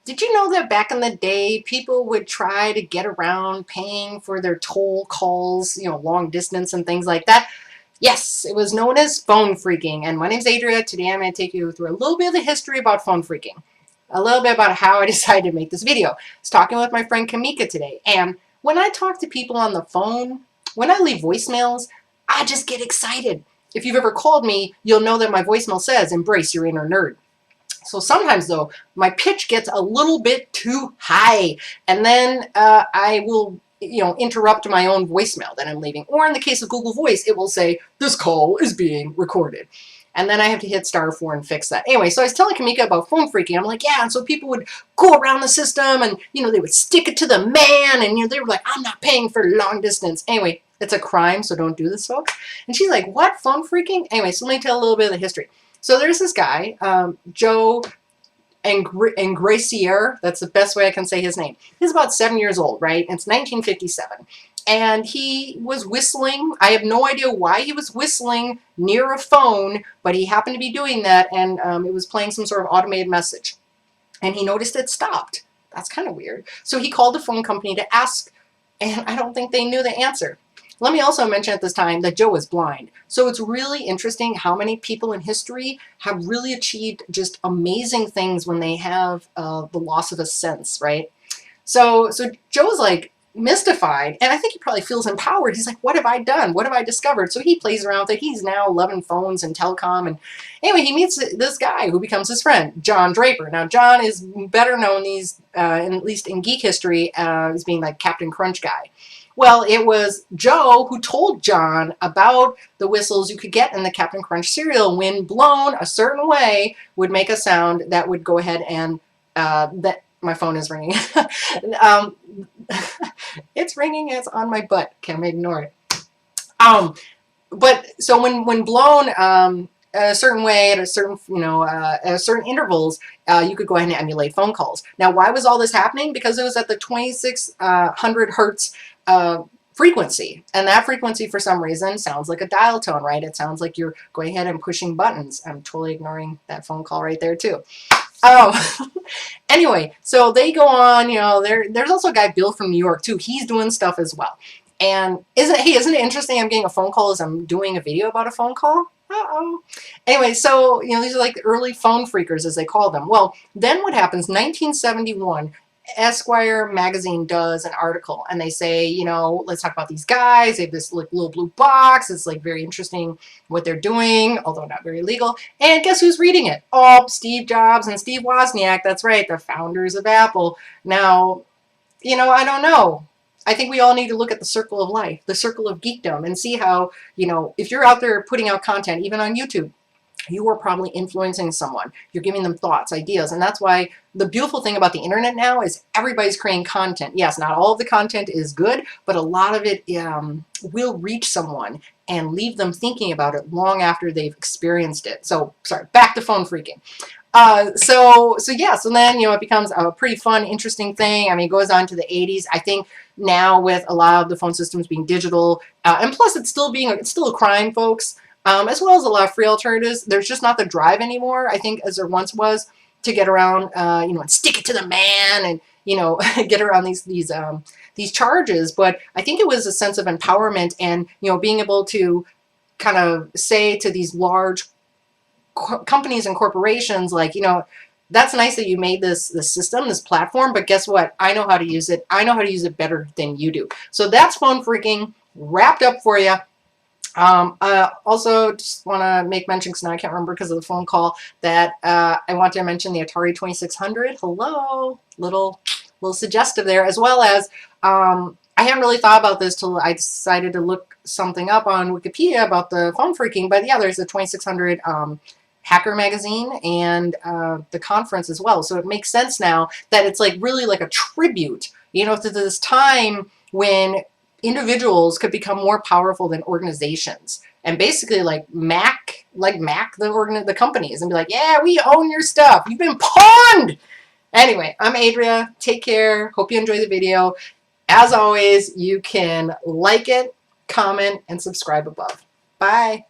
Did you know that back in the day, people would try to get around paying for their toll calls, long distance and things like that? Yes, it was known as phone phreaking. And my name's Adria. Today I'm going to take you through a little bit of the history about phone phreaking. A little bit about how I decided to make this video. I was talking with my friend Kamika today. And when I talk to people on the phone, when I leave voicemails, I just get excited. If you've ever called me, you'll know that my voicemail says, "Embrace your inner nerd." So sometimes, though, my pitch gets a little bit too high, and then I will, interrupt my own voicemail that I'm leaving. Or in the case of Google Voice, it will say, "This call is being recorded." And then I have to hit *4 and fix that. Anyway, so I was telling Kamika about phone phreaking. I'm like, yeah, and so people would go around the system and, they would stick it to the man, and, they were like, "I'm not paying for long distance." Anyway, it's a crime, so don't do this, folks. And she's like, "What? Phone phreaking?" Anyway, so let me tell a little bit of the history. So there's this guy, Joe Engracier. That's the best way I can say his name. He's about 7 years old, right? It's 1957. And he was whistling. I have no idea why he was whistling near a phone, but he happened to be doing that, and it was playing some sort of automated message. And he noticed it stopped. That's kind of weird. So he called the phone company to ask, and I don't think they knew the answer. Let me also mention at this time that Joe is blind. So it's really interesting how many people in history have really achieved just amazing things when they have the loss of a sense, right? So Joe's like mystified, and I think he probably feels empowered. He's like, "What have I done? What have I discovered?" So he plays around with it. He's now loving phones and telecom. And anyway, he meets this guy who becomes his friend, John Draper. Now, John is better known at least in geek history, as being like Captain Crunch guy. Well, it was Joe who told John about the whistles you could get in the Captain Crunch cereal. When blown a certain way, would make a sound that would go ahead and that my phone is ringing. um, it's ringing. It's on my butt. Can't ignore it. But so when blown a certain way at a certain at certain intervals, you could go ahead and emulate phone calls. Now, why was all this happening? Because it was at the 2600 hertz frequency, and that frequency for some reason sounds like a dial tone, right? It sounds like you're going ahead and pushing buttons. I'm totally ignoring that phone call right there too. Anyway, so they go on, there's also a guy, Bill, from New York too. He's doing stuff as well. And isn't it interesting? I'm getting a phone call as I'm doing a video about a phone call. Uh-oh. Anyway, so, these are like early phone phreakers, as they call them. Well, then what happens, 1971, Esquire magazine does an article, and they say, let's talk about these guys. They have this like little blue box. It's like very interesting what they're doing, although not very legal. And guess who's reading it? Oh, Steve Jobs and Steve Wozniak. That's right, the founders of Apple. Now, I don't know. I think we all need to look at the circle of life, the circle of geekdom, and see how, if you're out there putting out content, even on YouTube, you are probably influencing someone. You're giving them thoughts, ideas. And that's why the beautiful thing about the internet now is everybody's creating content. Yes, not all of the content is good, but a lot of it will reach someone and leave them thinking about it long after they've experienced it. So, sorry, back to phone phreaking. So then, it becomes a pretty fun, interesting thing. I mean, it goes on to the 80s. I think now with a lot of the phone systems being digital, and plus it's still a crime, folks. As well as a lot of free alternatives. There's just not the drive anymore, I think, as there once was, to get around, and stick it to the man and, get around these charges. But I think it was a sense of empowerment and, being able to kind of say to these large companies and corporations, like, that's nice that you made this system, this platform, but guess what? I know how to use it. I know how to use it better than you do. So that's phone phreaking wrapped up for you. I also just want to make mention, because now I can't remember because of the phone call, that I want to mention the Atari 2600. Hello, little suggestive there, as well as I hadn't really thought about this till I decided to look something up on Wikipedia about the phone phreaking. But yeah, there's the 2600 Hacker magazine and the conference as well. So it makes sense now that it's like really like a tribute, to this time when individuals could become more powerful than organizations, and basically like Mac the companies, and be like, yeah, we own your stuff. You've been pawned. Anyway, I'm Adria. Take care. Hope you enjoy the video. As always, you can like it, comment, and subscribe above. Bye.